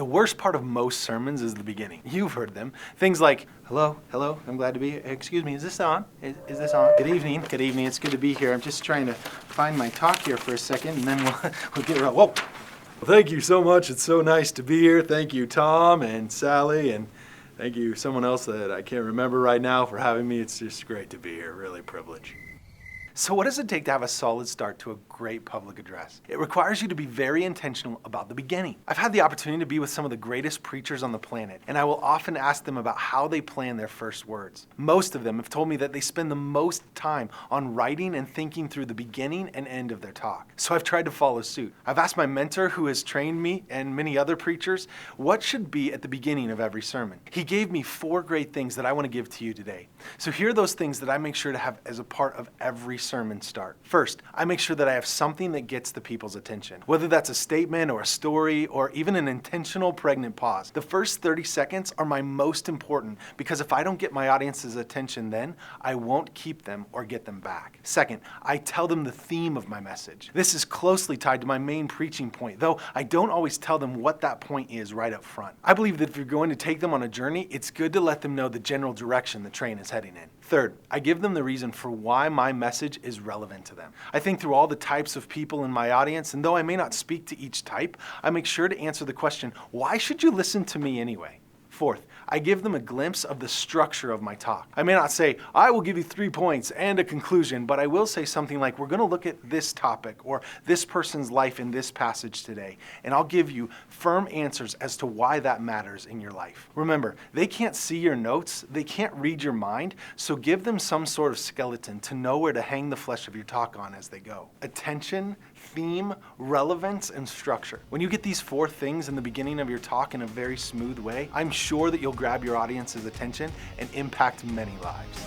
The worst part of most sermons is the beginning. You've heard them. Things like, hello, I'm glad to be here. Excuse me, is this on? Is this on? Good evening, it's good to be here. I'm just trying to find my talk here for a second, and then we'll get around. Whoa! Well, thank you so much. It's so nice to be here. Thank you, Tom and Sally, and thank you, someone else that I can't remember right now, for having me. It's just great to be here. Really a privilege. So what does it take to have a solid start to a great public address? It requires you to be very intentional about the beginning. I've had the opportunity to be with some of the greatest preachers on the planet, and I will often ask them about how they plan their first words. Most of them have told me that they spend the most time on writing and thinking through the beginning and end of their talk. So I've tried to follow suit. I've asked my mentor, who has trained me and many other preachers, what should be at the beginning of every sermon. He gave me 4 great things that I want to give to you today. So here are those things that I make sure to have as a part of every sermon start. First, I make sure that I have something that gets the people's attention. Whether that's a statement or a story or even an intentional pregnant pause. The first 30 seconds are my most important, because if I don't get my audience's attention then, I won't keep them or get them back. Second, I tell them the theme of my message. This is closely tied to my main preaching point, though I don't always tell them what that point is right up front. I believe that if you're going to take them on a journey, it's good to let them know the general direction the train is heading in. Third, I give them the reason for why my message is relevant to them. I think through all the types of people in my audience, and though I may not speak to each type, I make sure to answer the question, why should you listen to me anyway? Fourth, I give them a glimpse of the structure of my talk. I may not say, I will give you 3 points and a conclusion, but I will say something like, we're going to look at this topic or this person's life in this passage today, and I'll give you firm answers as to why that matters in your life. Remember, they can't see your notes, they can't read your mind, so give them some sort of skeleton to know where to hang the flesh of your talk on as they go. Attention, theme, relevance, and structure. When you get these 4 things in the beginning of your talk in a very smooth way, I'm sure that you'll grab your audience's attention and impact many lives.